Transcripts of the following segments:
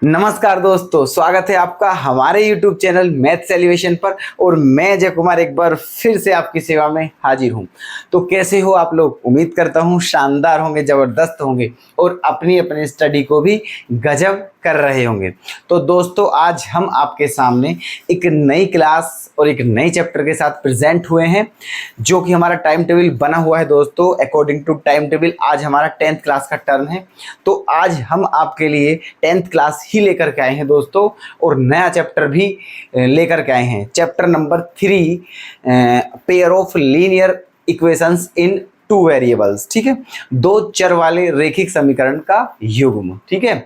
नमस्कार दोस्तों, स्वागत है आपका हमारे YouTube चैनल मैथ्स एलिवेशन पर। और मैं अजय कुमार एक बार फिर से आपकी सेवा में हाजिर हूं। तो कैसे हो आप लोग? उम्मीद करता हूं शानदार होंगे, जबरदस्त होंगे और अपनी अपनी स्टडी को भी गजब कर रहे होंगे। तो दोस्तों, आज हम आपके सामने एक नई क्लास और एक नई चैप्टर के साथ प्रेजेंट हुए हैं, जो कि हमारा टाइम टेबल बना हुआ है। दोस्तों, अकॉर्डिंग टू टाइम टेबल आज हमारा 10th क्लास का टर्न है। तो आज हम आपके लिए 10th क्लास ही लेकर के आए हैं दोस्तों, और नया चैप्टर भी लेकर के आए हैं। Chapter number 3, pair of linear equations in two variables. ठीक है, दो चर वाले रेखिक समीकरण का युग्म। ठीक है,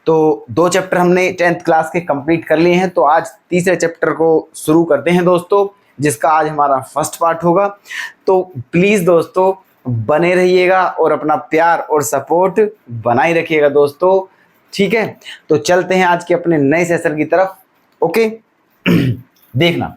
तो दो चैप्टर हमने 10th क्लास के कंप्लीट कर लिए हैं। तो आज तीसरे चैप्टर को शुरू करते हैं दोस्तों, जिसका आज हमारा फर्स्ट पार्ट होगा। तो प्लीज दोस्तों बने रहिएगा और अपना प्यार और सपोर्ट बनाए रखिएगा दोस्तों। ठीक है, तो चलते हैं आज के अपने नए सेशन की तरफ। ओके देखना,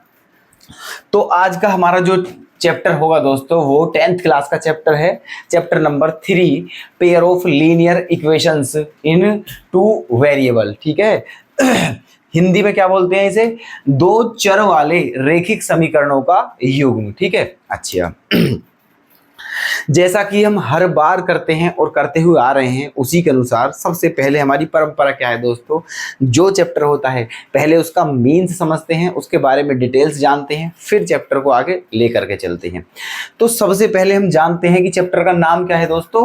तो आज का हमारा जो चैप्टर होगा दोस्तों, वो 10th क्लास का चैप्टर है। Chapter number 3, pair of linear equations in two variable. ठीक है हिंदी में क्या बोलते हैं इसे? दो चर वाले रेखिक समीकरणों का युग्म। ठीक है, अच्छा जैसा कि हम हर बार करते हैं और करते हुए आ रहे हैं, उसी के अनुसार सबसे पहले हमारी परंपरा क्या है दोस्तों, जो चैप्टर होता है पहले उसका मीन्स समझते हैं, उसके बारे में डिटेल्स जानते हैं, फिर चैप्टर को आगे लेकर के चलते हैं। तो सबसे पहले हम जानते हैं कि चैप्टर का नाम क्या है दोस्तों,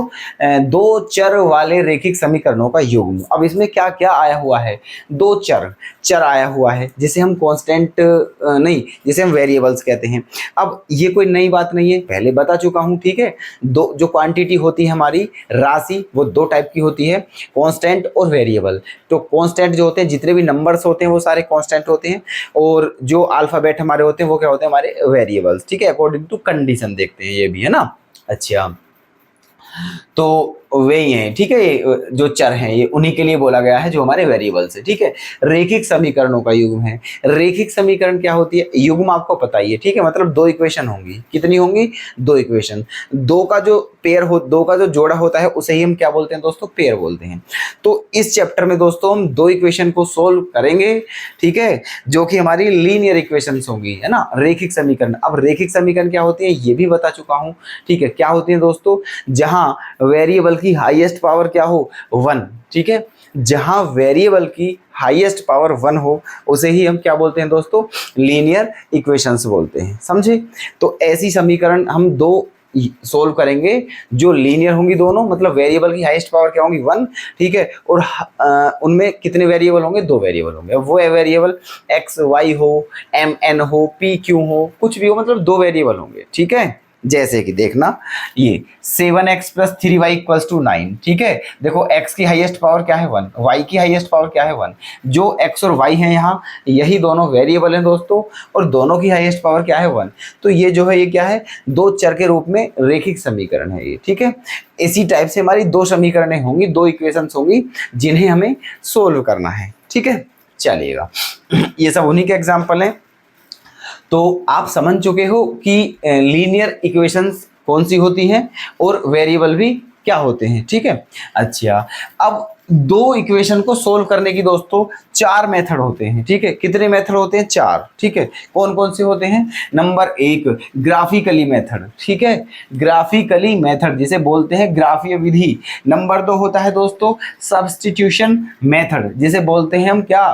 दो चर वाले रेखिक समीकरणों का युग्म। अब इसमें क्या क्या आया हुआ है? दो चर आया हुआ है, जिसे हम कांस्टेंट नहीं, जिसे हम वेरिएबल्स कहते हैं। अब ये कोई नई बात नहीं है, पहले बता चुका हूं। ठीक है, दो जो क्वांटिटी होती है हमारी राशि, वो दो टाइप की होती है, कांस्टेंट और वेरिएबल। तो कांस्टेंट जो होते हैं, जितने भी नंबर्स होते हैं वो सारे कांस्टेंट होते हैं, और जो अल्फाबेट हमारे होते हैं वो क्या होते हैं? हमारे वेरिएबल्स। ठीक है, अकॉर्डिंग टू कंडीशन देखते हैं, ये भी है ना। अच्छा, तो वही है। ठीक है, ये जो चर हैं ये उन्हीं के लिए बोला गया है जो हमारे वेरिएबल्स है। ठीक है, रेखिक समीकरणों का युग्म है। रेखिक समीकरण क्या होती है? युग्म आपको पता ही है। ठीक है, मतलब दो इक्वेशन होंगी। कितनी होंगी? दो इक्वेशन। दो का जो पेयर हो, दो का जो जोड़ा होता है उसे ही हम क्या बोलते हैं दोस्तों? पेयर बोलते हैं। तो इस चैप्टर में दोस्तों हम दो इक्वेशन को सोल्व करेंगे। ठीक है, जो कि हमारी लीनियर इक्वेशंस होंगी, है ना, रेखिक समीकरण। अब रेखिक समीकरण क्या होती है ये भी बता चुका हूं। ठीक है, क्या होती है दोस्तों? जहां वेरिएबल की हाईएस्ट पावर क्या हो? 1। ठीक है, जहां वेरिएबल की हाईएस्ट पावर 1 हो, उसे ही हम क्या बोलते हैं दोस्तों? लीनियर इक्वेशंस बोलते हैं। समझे? तो ऐसी समीकरण हम दो सोल्व करेंगे जो लीनियर होंगी दोनों, मतलब वेरिएबल की हाईएस्ट पावर क्या होंगी? 1। ठीक है, और उनमें कितने वेरिएबल होंगे? दो वेरिएबल होंगे। वो वेरिएबल एक्स वाई हो, एम एन हो, पी क्यू हो, कुछ भी हो, मतलब दो वेरिएबल होंगे। ठीक है, जैसे कि देखना, ये 7x + 3y = 9। ठीक है, देखो x की हाईएस्ट पावर क्या है? 1, y की हाईएस्ट पावर क्या है? 1। जो x और y है यहाँ, यही दोनों वेरिएबल हैं दोस्तों, और दोनों की हाईएस्ट पावर क्या है? 1। तो ये जो है ये क्या है? दो चर के रूप में रेखिक समीकरण है ये। ठीक है, इसी टाइप से हमारी दो समीकरणें होंगी, दो इक्वेशंस होंगी, जिन्हें हमें सोल्व करना है। ठीक है, चलिएगा ये सब उन्हीं के एग्जाम्पल हैं। तो आप समझ चुके हो कि लीनियर इक्वेशंस कौन सी होती हैं और वेरिएबल भी क्या होते हैं। ठीक है, अच्छा, अब दो इक्वेशन को सोल्व करने की दोस्तों चार मेथड होते हैं। ठीक है, कितने मेथड होते हैं? चार। ठीक है, कौन कौन से होते हैं? Number 1, graphically method. ठीक है, ग्राफिकली मेथड जिसे बोलते हैं ग्राफीय विधि। नंबर 2 होता है दोस्तों सब्स्टिट्यूशन मेथड, जिसे बोलते हैं हम क्या?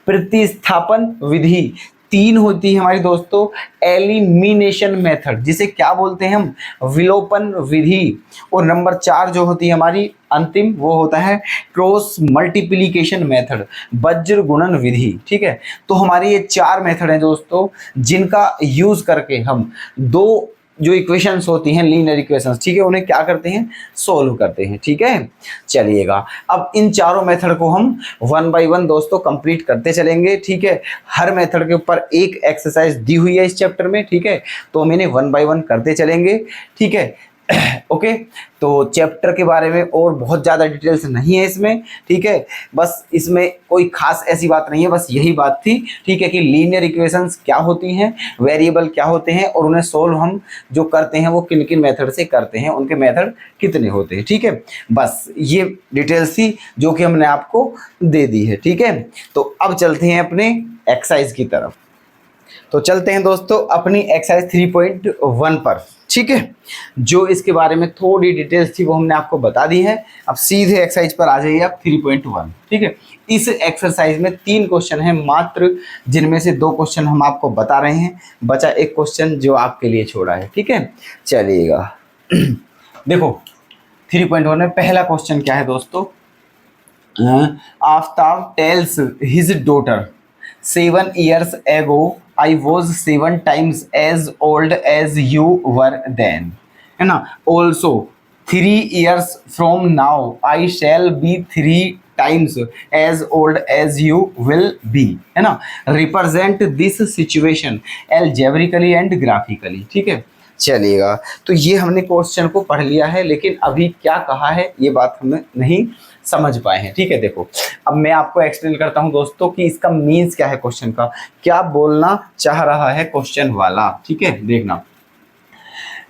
प्रतिस्थापन विधि। 3 होती है हमारी दोस्तों एलिमिनेशन मेथड, जिसे क्या बोलते हैं हम? विलोपन विधि। और नंबर 4 जो होती है हमारी अंतिम, वो होता है क्रॉस मल्टीप्लिकेशन मेथड, वज्र गुणन विधि। ठीक है, तो हमारी ये चार मेथड हैं दोस्तों, जिनका यूज करके हम दो जो इक्वेशंस होती हैं लीनियर इक्वेशंस, ठीक है, उन्हें क्या करते हैं? सोल्व करते हैं। ठीक है, चलिएगा, अब इन चारों मेथड को हम 1 बाय 1 दोस्तों कंप्लीट करते चलेंगे। ठीक है, हर मेथड के ऊपर एक एक्सरसाइज दी हुई है इस चैप्टर में। ठीक है, तो हम इन्हें 1 बाय 1 करते चलेंगे। ठीक है, ओके, तो चैप्टर के बारे में और बहुत ज़्यादा डिटेल्स नहीं है इसमें, ठीक है। बस इसमें कोई खास ऐसी बात नहीं है, बस यही बात थी, ठीक है, कि लीनियर इक्वेशंस क्या होती हैं, वेरिएबल क्या होते हैं, और उन्हें सोल्व हम जो करते हैं वो किन किन मेथड से करते हैं, उनके मेथड कितने होते हैं, ठीक है। बस ये डिटेल्स थी जो कि हमने आपको दे दी है, ठीक है। तो अब चलते हैं अपने एक्सरसाइज की तरफ। तो चलते हैं दोस्तों अपनी एक्सरसाइज 3.1 पर, ठीक है। जो इसके बारे में थोड़ी डिटेल्स थी वो हमने आपको बता दी है। अब सीधे एक्सरसाइज पर आ जाइए आप 3.1, ठीक है। इस एक्सरसाइज में 3 क्वेश्चन हैं मात्र, जिनमें से 2 क्वेश्चन हम आपको बता रहे हैं, बचा एक क्वेश्चन जो आपके लिए छोड़ा है, ठीक है। चलिएगा देखो 3.1 में पहला क्वेश्चन क्या है दोस्तों, Aftab tales his daughter 7 years ago I was 7 times as old as you were then, है ना। Also 3 years from now I shall be 3 times as old as you will be, है ना। Represent this situation algebraically and graphically, ठीक है। चलिएगा, तो ये हमने क्वेश्चन को पढ़ लिया है, लेकिन अभी क्या कहा है ये बात हमें नहीं समझ पाए हैं, ठीक है। देखो अब मैं आपको एक्सप्लेन करता हूं दोस्तों कि इसका मीन्स क्या है, क्वेश्चन का क्या बोलना चाह रहा है क्वेश्चन वाला, ठीक है। देखना,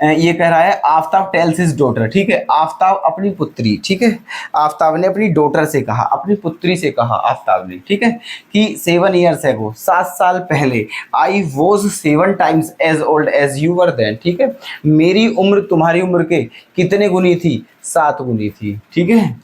ये कह रहा है आफ्ताब टेल्स हिज डॉटर, ठीक है। आफ्ताब अपनी पुत्री, ठीक है, आफ्ताब ने अपनी डॉटर से कहा, अपनी पुत्री से कहा आफ्ताब ने, ठीक है, कि 7 years ago 7 साल पहले I was 7 times as old as you were then, ठीक है। मेरी उम्र तुम्हारी उम्र के कितने गुनी थी, 7 गुनी थी, ठीक है।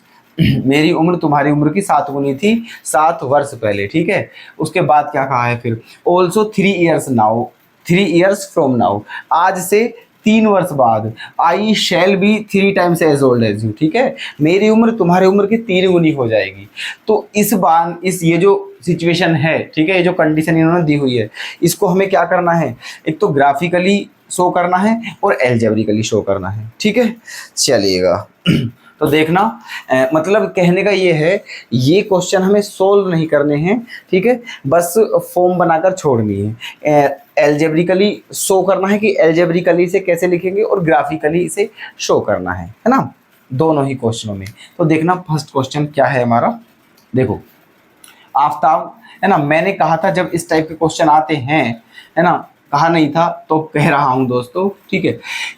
मेरी उम्र तुम्हारी उम्र की 7 गुनी थी 7 वर्ष पहले, ठीक है। उसके बाद क्या कहा है फिर, also 3 years now, 3 years from now, आज से 3 वर्ष बाद, I shall be 3 times as old as you, ठीक है। मेरी उम्र तुम्हारी उम्र की 3 गुनी हो जाएगी। तो इस बार ये जो सिचुएशन है, ठीक है, ये जो कंडीशन इन्होंने दी हुई है, इसको हमें क्या करना है, एक तो ग्राफिकली शो करना है और एल्जेब्रिकली शो करना है, ठीक है। चलिएगा तो देखना, मतलब कहने का ये है, ये क्वेश्चन हमें सोल्व नहीं करने हैं, ठीक है, बस फॉर्म बनाकर छोड़नी है। एल्जेब्रिकली शो करना है कि एल्जेब्रिकली से कैसे लिखेंगे और ग्राफिकली इसे शो करना है ना, दोनों ही क्वेश्चनों में। तो देखना फर्स्ट क्वेश्चन क्या है हमारा, देखो आफ्ताब, है ना। मैंने कहा था जब इस टाइप के क्वेश्चन आते हैं, है ना, कहा नहीं था तो कह रहा हूं दोस्तों, ठीक है,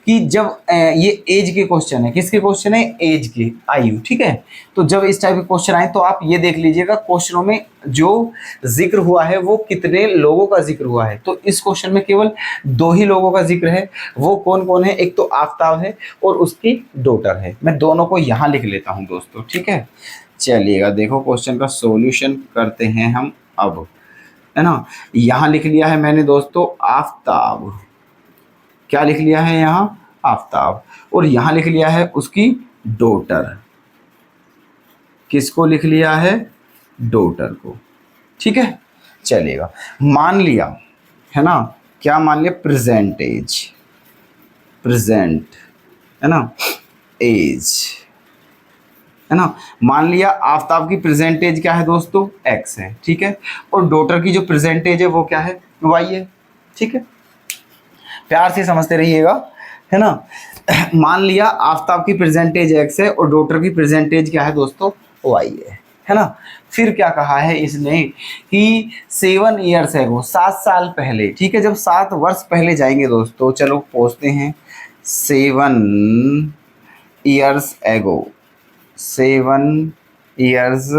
कि जब ये एज के क्वेश्चन है, किसके क्वेश्चन है, एज के, आयु, ठीक है। तो जब इस टाइप के क्वेश्चन आए तो आप ये देख लीजिएगा क्वेश्चनों में जो जिक्र हुआ है वो कितने लोगों का जिक्र हुआ है। तो इस क्वेश्चन में केवल 2 ही लोगों का जिक्र है, वो कौन कौन है, एक तो आफ्ताब है और उसकी डॉटर है। मैं दोनों को यहाँ लिख लेता हूँ दोस्तों, ठीक है। चलिएगा देखो क्वेश्चन का सॉल्यूशन करते हैं हम अब, है ना। यहाँ लिख लिया है मैंने दोस्तों आफ्ताब, क्या लिख लिया है यहाँ, आफ्ताब, और यहाँ लिख लिया है उसकी डॉटर, किसको लिख लिया है, डॉटर को, ठीक है। चलेगा, मान लिया, है ना, क्या मान लिया, प्रेजेंट एज, प्रेजेंट, है ना, एज, है ना। मान लिया आफ्ताब की प्रेजेंटेज क्या है दोस्तों, x है, ठीक है, और डॉटर की जो प्रेजेंटेज है वो क्या है, y है, ठीक है। प्यार से समझते रहिएगा, है ना। मान लिया आफ्ताब की प्रेजेंटेज x है और डॉटर की प्रेजेंटेज क्या है दोस्तों, y है ना। फिर क्या कहा है इसने कि 7 years ago 7 साल पहले, ठीक है। जब 7 वर्ष पहले जाएंगे दोस्तों, चलो पूछते हैं 7 years ago, 7 years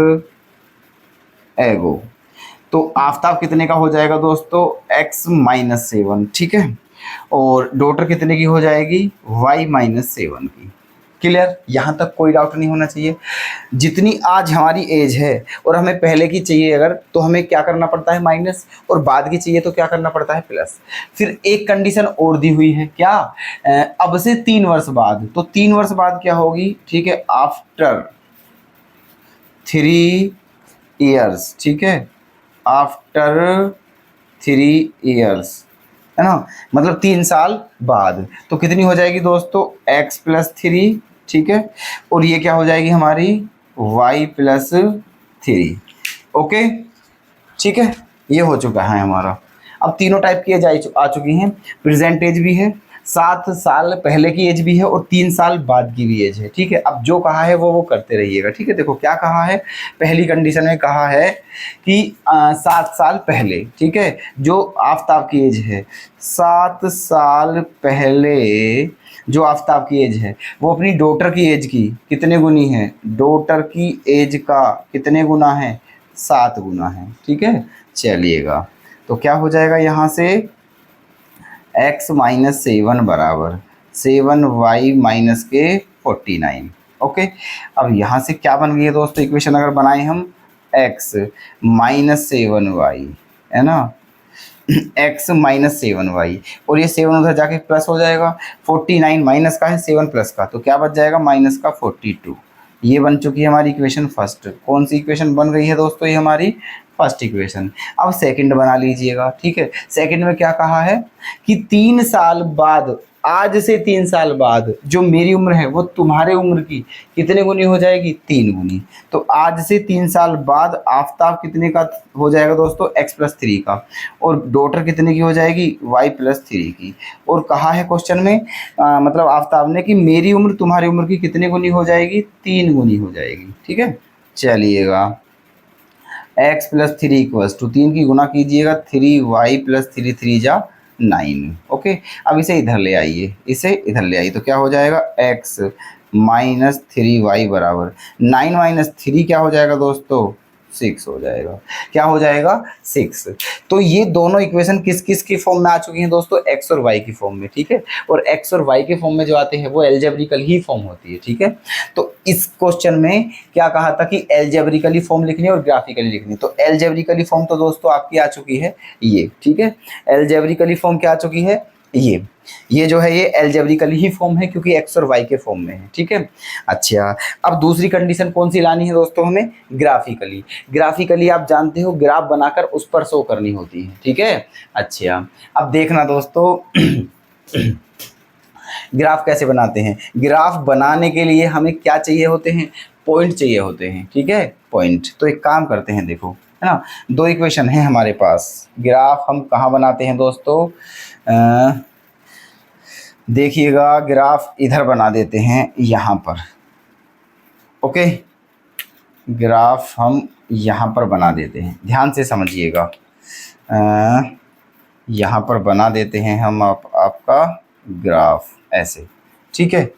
ago, तो आफ्ताब कितने का हो जाएगा दोस्तों, x - 7, ठीक है, और डॉटर कितने की हो जाएगी, y - 7 की। क्लियर, यहाँ तक कोई डाउट नहीं होना चाहिए। जितनी आज हमारी एज है और हमें पहले की चाहिए अगर, तो हमें क्या करना पड़ता है, माइनस, और बाद की चाहिए तो क्या करना पड़ता है, प्लस। फिर एक कंडीशन और दी हुई है, क्या, अब से 3 वर्ष बाद, तो 3 वर्ष बाद क्या होगी, ठीक है, आफ्टर 3 years, ठीक है, आफ्टर 3 years, है ना, मतलब 3 साल बाद। तो कितनी हो जाएगी दोस्तों, x + 3, ठीक है, और ये क्या हो जाएगी हमारी, y + 3, ओके, ठीक है। ये हो चुका है हमारा। अब तीनों टाइप की एज आ चुकी हैं, प्रेजेंट एज भी है, 7 साल पहले की एज भी है और 3 साल बाद की भी एज है, ठीक है। अब जो कहा है वो करते रहिएगा, ठीक है। देखो क्या कहा है, पहली कंडीशन में कहा है कि 7 साल पहले, ठीक है, जो आफताब की एज है, 7 साल पहले जो आफताब की एज है वो अपनी डॉटर की एज की कितने गुनी है, डॉटर की एज का कितने गुना है, 7 गुना है, ठीक है। चलिएगा, तो क्या हो जाएगा यहाँ से, x माइनस 7 बराबर 7y माइनस के 49। ओके, अब यहाँ से क्या बन गई है दोस्तों इक्वेशन, अगर बनाए हम x माइनस 7y, है ना, x माइनस 7y, और ये 7 उधर जाके प्लस हो जाएगा, 49 माइनस का है, 7 प्लस का, तो क्या बच जाएगा, माइनस का 42। ये बन चुकी है हमारी इक्वेशन फर्स्ट। कौन सी इक्वेशन बन गई है दोस्तों, ये हमारी फर्स्ट इक्वेशन। अब सेकंड बना लीजिएगा, ठीक है। सेकंड में क्या कहा है कि 3 साल बाद, आज से 3 साल बाद जो मेरी उम्र है वो तुम्हारे उम्र की कितने गुनी हो जाएगी, 3 गुनी। तो आज से 3 साल बाद आफताब कितने का हो जाएगा दोस्तों, x प्लस 3 का, और डॉटर कितने की हो जाएगी, y प्लस 3 की। और कहा है क्वेश्चन में मतलब आफताब ने कि मेरी उम्र तुम्हारी उम्र की कितने गुनी हो जाएगी, 3 गुनी हो जाएगी, ठीक है। चलिएगा, x प्लस 3 इक्वल्स टू 3 की गुना कीजिएगा, 3y प्लस 3, 3 जा 9। ओके, अब इसे इधर ले आइए, इसे इधर ले आइए, तो क्या हो जाएगा, x माइनस 3y बराबर 9 माइनस 3 क्या हो जाएगा दोस्तों, 6 हो जाएगा। क्या हो जाएगा, 6। तो ये दोनों इक्वेशन किस किस की फॉर्म में आ चुकी हैं दोस्तों, x और y की फॉर्म में, ठीक है। और x और y के फॉर्म में जो आते हैं वो एल्जेब्रिकल ही फॉर्म होती है, ठीक है। तो इस क्वेश्चन में क्या कहा था कि एल्जेब्रिकली फॉर्म लिखनी है और ग्राफिकली लिखनी है। तो एल्जेब्रिकली फॉर्म तो दोस्तों आपकी आ चुकी है ये, ठीक है। एल्जेब्रिकली फॉर्म क्या आ चुकी है, ये जो है ये एल्जेब्रिकली ही फॉर्म है क्योंकि x और y के फॉर्म में है, ठीक है। अच्छा, अब दूसरी कंडीशन कौन सी लानी है दोस्तों, हमें ग्राफिकली। ग्राफिकली आप जानते हो ग्राफ बनाकर उस पर शो करनी होती है, ठीक है। अच्छा, अब देखना दोस्तों ग्राफ कैसे बनाते हैं। ग्राफ बनाने के लिए हमें क्या चाहिए होते हैं, पॉइंट चाहिए होते हैं, ठीक है, पॉइंट। तो एक काम करते हैं, देखो, है ना, 2 इक्वेशन है हमारे पास। ग्राफ हम कहाँ बनाते हैं दोस्तों, देखिएगा, ग्राफ इधर बना देते हैं, यहाँ पर। ओके, ग्राफ हम यहाँ पर बना देते हैं, ध्यान से समझिएगा। यहाँ पर बना देते हैं हम आपका ग्राफ ऐसे, ठीक है।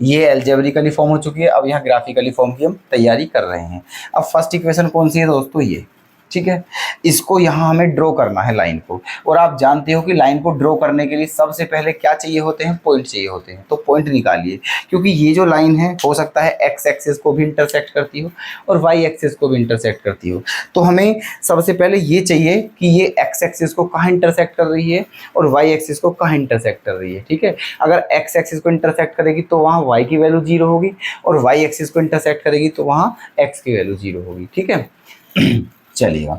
ये एल्जेब्रिकली फॉर्म हो चुकी है, अब यहाँ ग्राफिकली फॉर्म की हम तैयारी कर रहे हैं। अब फर्स्ट इक्वेशन कौन सी है दोस्तों, ये, ठीक है। इसको यहाँ हमें ड्रॉ करना है लाइन को, और आप जानते हो कि लाइन को ड्रॉ करने के लिए सबसे पहले क्या चाहिए होते हैं, पॉइंट चाहिए होते हैं। तो पॉइंट निकालिए, क्योंकि ये जो लाइन है हो सकता है x एक्सिस को भी इंटरसेक्ट करती हो और y एक्सिस को भी इंटरसेक्ट करती हो। तो हमें सबसे पहले ये चाहिए कि ये x एक्सिस को कहाँ इंटरसेक्ट कर रही है और y एक्सिस को कहाँ इंटरसेक्ट कर रही है, ठीक है। अगर x एक्सिस को इंटरसेक्ट करेगी तो वहाँ y की वैल्यू 0 होगी, और y एक्सिस को इंटरसेक्ट करेगी तो वहाँ x की वैल्यू 0 होगी, ठीक है। चलिएगा,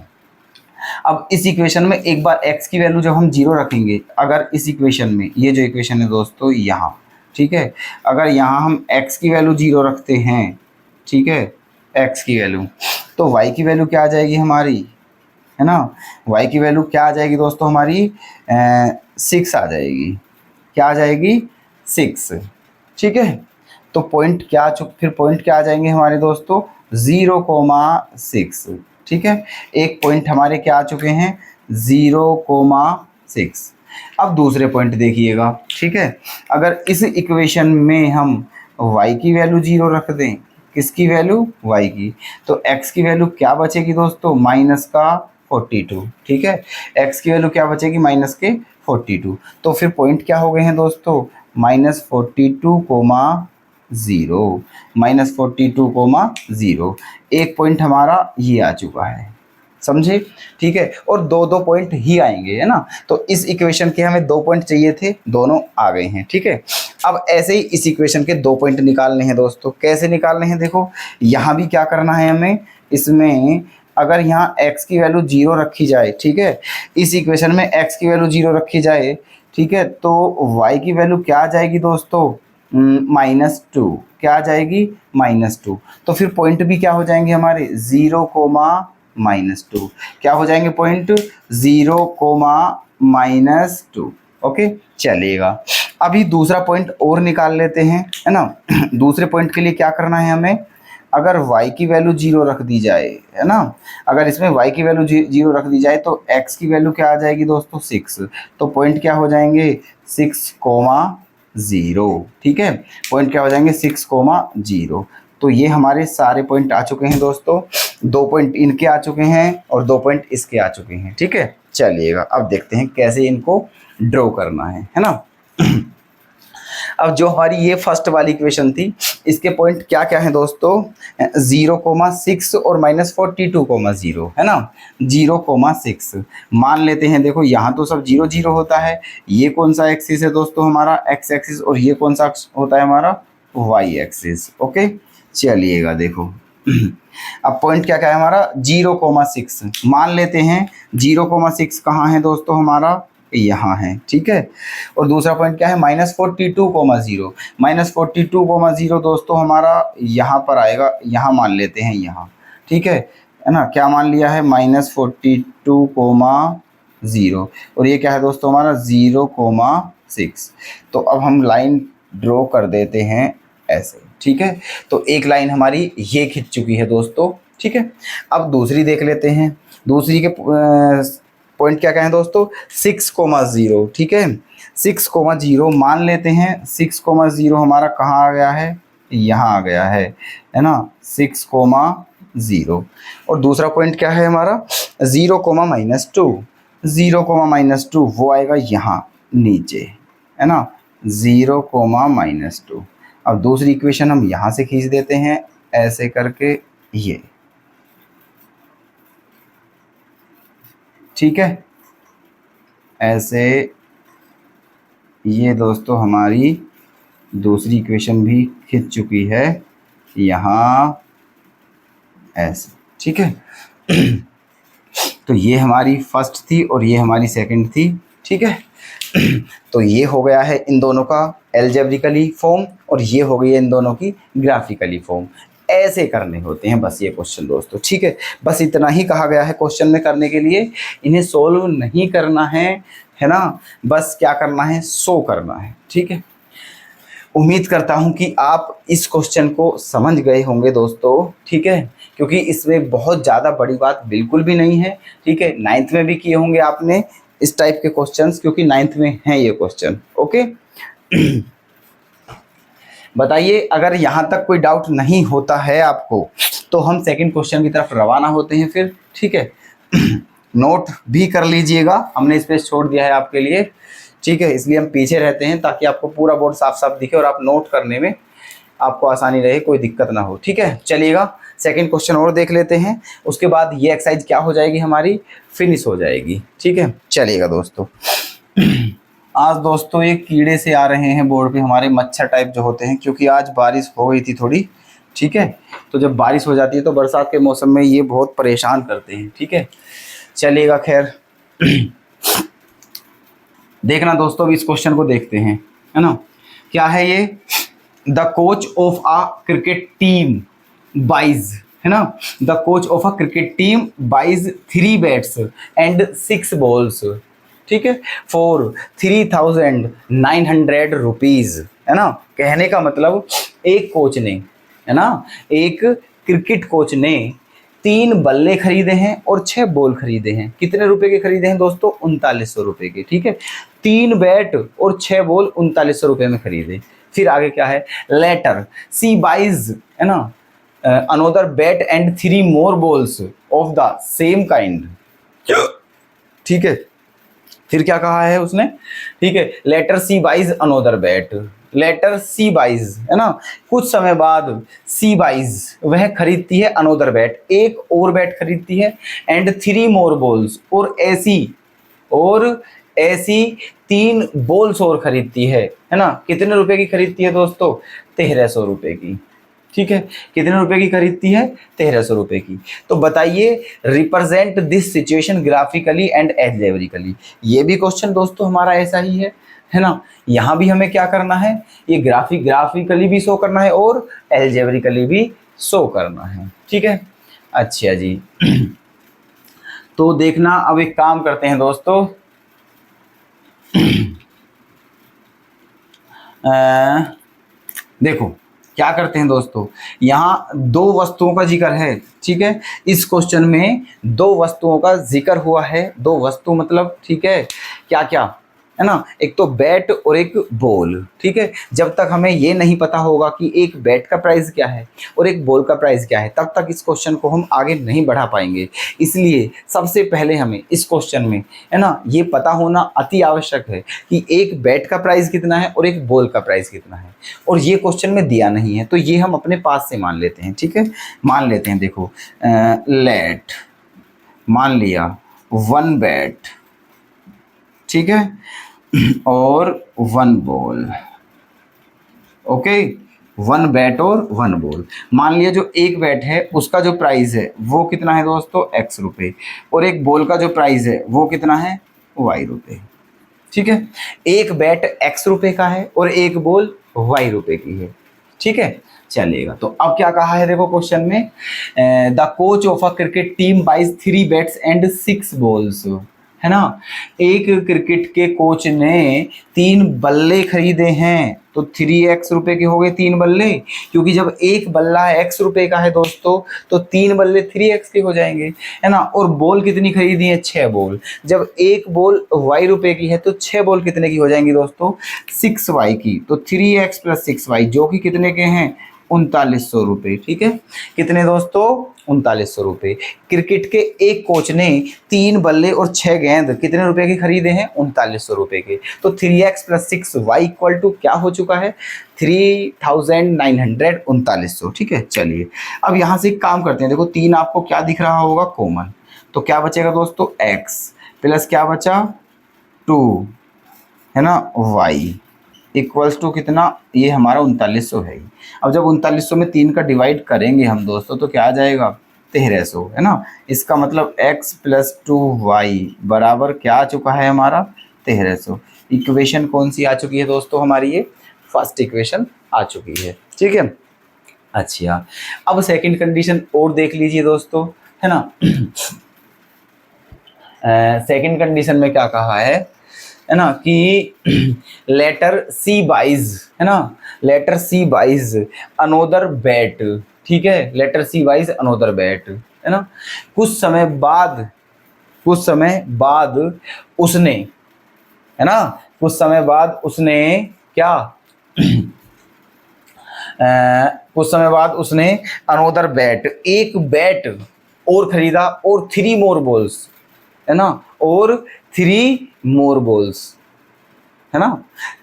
अब इस इक्वेशन में एक बार x की वैल्यू जब हम 0 रखेंगे, अगर इस इक्वेशन में, ये जो इक्वेशन है दोस्तों यहाँ, ठीक है, अगर यहाँ हम x की वैल्यू 0 रखते हैं, ठीक है, x की वैल्यू, तो y की वैल्यू क्या आ जाएगी हमारी, है ना, y की वैल्यू क्या आ जाएगी दोस्तों हमारी, 6 आ जाएगी। क्या आ जाएगी, 6, ठीक है। तो पॉइंट क्या फिर पॉइंट क्या आ जाएंगे हमारे दोस्तों, 0,6, ठीक है। एक पॉइंट हमारे क्या आ चुके हैं, 0,6। अब दूसरे पॉइंट देखिएगा, ठीक है। अगर इस इक्वेशन में हम y की वैल्यू 0 रख दें, किसकी वैल्यू, y की, तो x की वैल्यू क्या बचेगी दोस्तों, माइनस का 42, ठीक है। x की वैल्यू क्या बचेगी, माइनस के 42। तो फिर पॉइंट क्या हो गए हैं दोस्तों, -42, 0, -42, 0। एक पॉइंट हमारा ये आ चुका है, समझे, ठीक है। और 2 पॉइंट ही आएंगे, है ना। तो इस इक्वेशन के हमें 2 पॉइंट चाहिए थे, दोनों आ गए हैं, ठीक है। अब ऐसे ही इस इक्वेशन के 2 पॉइंट निकालने हैं दोस्तों। कैसे निकालने हैं, देखो, यहाँ भी क्या करना है हमें, इसमें अगर यहाँ x की वैल्यू 0 रखी जाए, ठीक है, इस इक्वेशन में x की वैल्यू 0 रखी जाए, ठीक है, तो y की वैल्यू क्या आ जाएगी दोस्तों, -2। क्या आ जाएगी, -2। तो फिर पॉइंट भी क्या हो जाएंगे हमारे, 0, -2। क्या हो जाएंगे पॉइंट, 0, -2, ओके, चलिएगा। अभी दूसरा पॉइंट और निकाल लेते हैं, है ना। दूसरे पॉइंट के लिए क्या करना है हमें, अगर y की वैल्यू 0 रख दी जाए, है ना, अगर इसमें y की वैल्यू 0 रख दी जाए तो x की वैल्यू क्या आ जाएगी दोस्तों, 6। तो पॉइंट क्या हो जाएंगे, 6,0। ठीक है, पॉइंट क्या हो जाएंगे, 6,0। तो ये हमारे सारे पॉइंट आ चुके हैं दोस्तों, 2 पॉइंट इनके आ चुके हैं और 2 पॉइंट इसके आ चुके हैं। ठीक है, चलिएगा अब देखते हैं कैसे इनको ड्रॉ करना है ना। अब जो हमारी ये फर्स्ट वाली इक्वेशन थी, इसके पॉइंट क्या क्या है दोस्तों, 0,6 और -42,0, है ना। 0,6 मान लेते हैं, देखो यहाँ तो सब 0 0 होता है। ये कौन सा एक्सिस है दोस्तों, हमारा x एक्सिस, और ये कौन सा होता है हमारा y एक्सिस। ओके, चलिएगा देखो। अब पॉइंट क्या क्या है हमारा, 0,6 मान लेते हैं। 0,6 कहाँ है दोस्तों, हमारा यहाँ है। ठीक है, और दूसरा पॉइंट क्या है, -42,0। -42,0 दोस्तों हमारा यहाँ पर आएगा, यहाँ मान लेते हैं यहाँ। ठीक है ना, क्या मान लिया है, -42,0, और ये क्या है दोस्तों हमारा 0,6। तो अब हम लाइन ड्रॉ कर देते हैं ऐसे। ठीक है, तो एक लाइन हमारी ये खिंच चुकी है दोस्तों। ठीक है, अब दूसरी देख लेते हैं। दूसरी के पॉइंट क्या कहें दोस्तों, 6,0। ठीक है, 6,0 मान लेते हैं। 6,0 हमारा कहाँ आ गया है, यहाँ आ गया है ना, 6,0। और दूसरा पॉइंट क्या है हमारा, 0,-2। 0,-2 वो आएगा यहाँ नीचे, है ना, 0,-2। अब दूसरी इक्वेशन हम यहाँ से खींच देते हैं ऐसे करके ये। ठीक है, ऐसे ये दोस्तों हमारी दूसरी इक्वेशन भी खिंच चुकी है यहाँ ऐसे। ठीक है, तो ये हमारी फर्स्ट थी और ये हमारी सेकंड थी। ठीक है, तो ये हो गया है इन दोनों का एल्जेब्रिकली फॉर्म, और ये हो गई है इन दोनों की ग्राफिकली फॉर्म। ऐसे करने होते हैं बस ये क्वेश्चन दोस्तों। ठीक है, बस इतना ही कहा गया है क्वेश्चन में करने के लिए, इन्हें सोल्व नहीं करना है ना, बस क्या करना है, शो करना है। ठीक है, उम्मीद करता हूं कि आप इस क्वेश्चन को समझ गए होंगे दोस्तों। ठीक है, क्योंकि इसमें बहुत ज़्यादा बड़ी बात बिल्कुल भी नहीं है। ठीक है, 9th में भी किए होंगे आपने इस टाइप के क्वेश्चंस, क्योंकि 9th में हैं ये क्वेश्चन। ओके, बताइए अगर यहाँ तक कोई डाउट नहीं होता है आपको, तो हम सेकंड क्वेश्चन की तरफ रवाना होते हैं फिर। ठीक है, नोट भी कर लीजिएगा, हमने स्पेस छोड़ दिया है आपके लिए। ठीक है, इसलिए हम पीछे रहते हैं ताकि आपको पूरा बोर्ड साफ साफ दिखे और आप नोट करने में आपको आसानी रहे, कोई दिक्कत ना हो। ठीक है, चलिएगा सेकंड क्वेश्चन और देख लेते हैं, उसके बाद ये एक्सरसाइज क्या हो जाएगी हमारी, फिनिश हो जाएगी। ठीक है, चलिएगा दोस्तों। आज दोस्तों ये कीड़े से आ रहे हैं बोर्ड पे हमारे, मच्छर टाइप जो होते हैं, क्योंकि आज बारिश हो गई थी थोड़ी। ठीक है, तो जब बारिश हो जाती है तो बरसात के मौसम में ये बहुत परेशान करते हैं। ठीक है, चलिएगा खैर। देखना दोस्तों, अब इस क्वेश्चन को देखते हैं, है ना। क्या है ये, the coach of a cricket team buys, है ना, the coach of a cricket team buys 3 bats and 6 balls. ठीक है, फॉर 3,900 रुपीज, है ना। कहने का मतलब एक कोच ने, है ना, एक क्रिकेट कोच ने 3 बल्ले खरीदे हैं और 6 बॉल खरीदे हैं। कितने रुपए के खरीदे हैं दोस्तों, 3900 रुपए के। ठीक है, 3 बैट और 6 बॉल 3900 रुपए में खरीदे। फिर आगे क्या है, लेटर सी बाइज, है ना, another bat and 3 more balls of the same kind. ठीक है, फिर क्या कहा है उसने, ठीक है, लेटर सी बाइज अनोदर बैट, लेटर सी बाइज, है ना, कुछ समय बाद सी बाइज वह खरीदती है अनोदर बैट, एक और बैट खरीदती है, एंड 3 मोर बॉल्स, और ऐसी 3 बॉल्स और खरीदती है ना। कितने रुपए की खरीदती है दोस्तों, 1300 रुपए की। ठीक है, कितने रुपए की खरीदती है, 1300 रुपए की। तो बताइए, represent this situation graphically and algebraically. ये भी क्वेश्चन दोस्तों हमारा ऐसा ही है ना। यहाँ भी हमें क्या करना है, ये ग्राफिकली भी शो करना है और एल्जेब्रिकली भी शो करना है। ठीक है, अच्छा जी। तो देखना, अब एक काम करते हैं दोस्तों, देखो क्या करते हैं दोस्तों, यहाँ दो वस्तुओं का जिक्र है, ठीक है। इस क्वेश्चन में दो वस्तुओं का जिक्र हुआ है। दो वस्तु मतलब, ठीक है, क्या क्या है ना, एक तो बैट और एक बॉल, ठीक है। जब तक हमें ये नहीं पता होगा कि एक बैट का प्राइस क्या है और एक बॉल का प्राइस क्या है, तब तक इस क्वेश्चन को हम आगे नहीं बढ़ा पाएंगे। इसलिए सबसे पहले हमें इस क्वेश्चन में, है ना, ये पता होना अति आवश्यक है कि एक बैट का प्राइस कितना है और एक बॉल का प्राइस कितना है। और ये क्वेश्चन में दिया नहीं है, तो ये हम अपने पास से मान लेते हैं, ठीक है। मान लेते हैं, देखो लेट, मान लिया 1 बैट, ठीक है, और 1 बॉल, ओके। 1 बैट और 1 बॉल। मान लिया जो एक बैट है उसका जो प्राइस है वो कितना है दोस्तों, x रुपये, और एक बॉल का जो प्राइस है वो कितना है, y रुपये, ठीक है। एक बैट x रुपये का है और एक बॉल y रुपये की है, ठीक है, चलेगा। तो अब क्या कहा है, देखो क्वेश्चन में, the coach of a cricket team buys 3 bats and 6 balls, है ना। एक क्रिकेट के कोच ने 3 बल्ले खरीदे हैं, तो 3x रुपए के हो गए 3 बल्ले, क्योंकि जब एक बल्ला x रुपए का है दोस्तों तो 3 बल्ले 3x के हो जाएंगे, है ना। और बॉल कितनी खरीदी है, 6 बॉल। जब एक बॉल y रुपए की है तो 6 बॉल कितने की हो जाएंगी दोस्तों, 6y की। तो 3x + 6y जो कि कितने के हैं, 3900 रुपये, ठीक है। कितने दोस्तों, 3900 रुपये। क्रिकेट के एक कोच ने 3 बल्ले और 6 गेंद कितने रुपए के खरीदे हैं, 3900 रुपये के। तो 3x + 6y = क्या हो चुका है, 3900, 3900, ठीक है। चलिए अब यहाँ से काम करते हैं। देखो 3 आपको क्या दिख रहा होगा, कॉमन, तो क्या बचेगा दोस्तों, x प्लस क्या बचा, 2, है ना, y = कितना, ये हमारा 3900 है। अब जब 3900 में 3 का डिवाइड करेंगे हम दोस्तों तो क्या आ जाएगा, 1300, है ना। इसका मतलब x + 2y बराबर क्या आ चुका है हमारा, 1300। इक्वेशन कौन सी आ चुकी है दोस्तों हमारी, ये फर्स्ट इक्वेशन आ चुकी है, ठीक है। अच्छा, अब सेकंड कंडीशन और देख लीजिए दोस्तों, है ना। सेकंड कंडीशन में क्या कहा है ना, कि लेटर C बाइज, है ना, letter C buys another bat, ठीक है, letter C buys another bat, है ना। कुछ समय बाद उसने, है ना, कुछ समय बाद उसने क्या, कुछ समय बाद उसने अनोदर बैट, एक बैट और खरीदा और 3 मोर बॉल्स, है ना, और 3 मोर बॉल्स, है ना,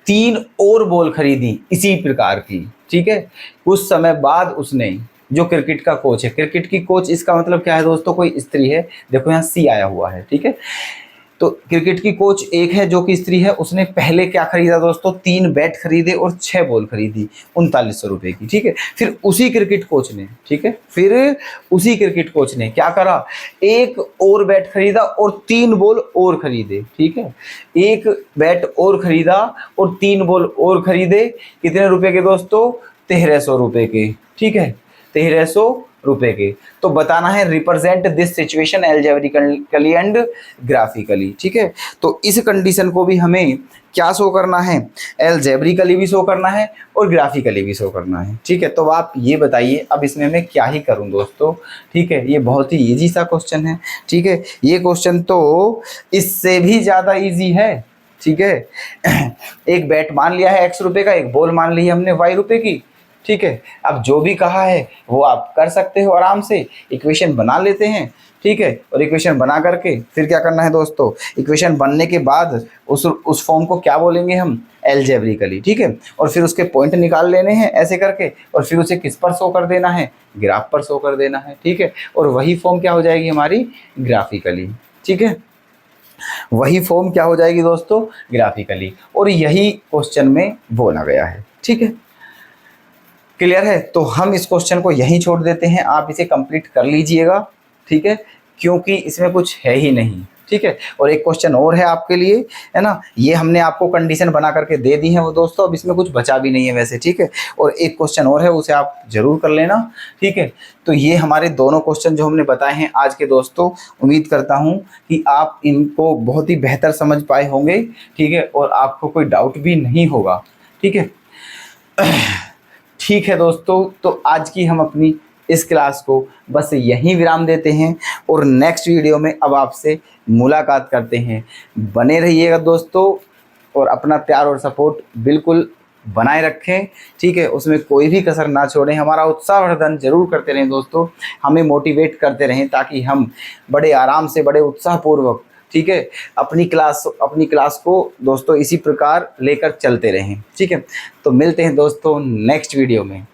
3 और बॉल खरीदी इसी प्रकार की, ठीक है। कुछ समय बाद उसने, जो क्रिकेट का कोच है, क्रिकेट की कोच इसका मतलब क्या है दोस्तों, कोई स्त्री है। देखो यहाँ C आया हुआ है, ठीक है। तो क्रिकेट की कोच एक है जो कि स्त्री है, उसने पहले क्या खरीदा दोस्तों, 3 बैट खरीदे और 6 बॉल खरीदी 3900 रुपये की, ठीक है। फिर उसी क्रिकेट कोच ने, ठीक है, फिर उसी क्रिकेट कोच ने क्या करा, एक और बैट खरीदा और 3 बॉल और खरीदे, ठीक है। एक बैट और खरीदा और 3 बॉल और खरीदे, कितने रुपए के दोस्तों, 1300 रुपये के, ठीक है, 1300 रुपए के। तो बताना है represent this situation algebraically and graphically, ठीक है। तो इस कंडीशन को भी हमें क्या शो करना है, एल्जेब्रिकली भी शो करना है और ग्राफिकली भी शो करना है, ठीक है। तो आप ये बताइए अब इसमें मैं क्या ही करूं दोस्तों, ठीक है। ये बहुत ही इजी सा क्वेश्चन है, ठीक है। ये क्वेश्चन तो इससे भी ज़्यादा ईजी है, ठीक है। एक बैट मान लिया है x रुपये का, एक बॉल मान ली है हमने y रुपये की, ठीक है। अब जो भी कहा है वो आप कर सकते हो, आराम से इक्वेशन बना लेते हैं, ठीक है। और इक्वेशन बना करके फिर क्या करना है दोस्तों, इक्वेशन बनने के बाद उस फॉर्म को क्या बोलेंगे हम, एल्जेब्रिकली, ठीक है। और फिर उसके पॉइंट निकाल लेने हैं ऐसे करके, और फिर उसे किस पर शो कर देना है, ग्राफ पर शो कर देना है, ठीक है। और वही फॉर्म क्या हो जाएगी हमारी, ग्राफिकली, ठीक है। वही फॉर्म क्या हो जाएगी दोस्तों, ग्राफिकली। और यही क्वेश्चन में बोला गया है, ठीक है। क्लियर है। तो हम इस क्वेश्चन को यहीं छोड़ देते हैं, आप इसे कंप्लीट कर लीजिएगा, ठीक है, क्योंकि इसमें कुछ है ही नहीं, ठीक है। और एक क्वेश्चन और है आपके लिए, है ना, ये हमने आपको कंडीशन बना करके दे दी है वो दोस्तों, अब इसमें कुछ बचा भी नहीं है वैसे, ठीक है। और एक क्वेश्चन और है, उसे आप जरूर कर लेना, ठीक है। तो ये हमारे दोनों क्वेश्चन जो हमने बताए हैं आज के दोस्तों, उम्मीद करता हूँ कि आप इनको बहुत ही बेहतर समझ पाए होंगे, ठीक है, और आपको कोई डाउट भी नहीं होगा, ठीक है। ठीक है दोस्तों, तो आज की हम अपनी इस क्लास को बस यहीं विराम देते हैं और नेक्स्ट वीडियो में अब आपसे मुलाकात करते हैं। बने रहिएगा दोस्तों और अपना प्यार और सपोर्ट बिल्कुल बनाए रखें, ठीक है। उसमें कोई भी कसर ना छोड़ें, हमारा उत्साहवर्धन जरूर करते रहें दोस्तों, हमें मोटिवेट करते रहें ताकि हम बड़े आराम से, बड़े उत्साहपूर्वक, ठीक है, अपनी क्लास को दोस्तों इसी प्रकार लेकर चलते रहें, ठीक है। तो मिलते हैं दोस्तों नेक्स्ट वीडियो में।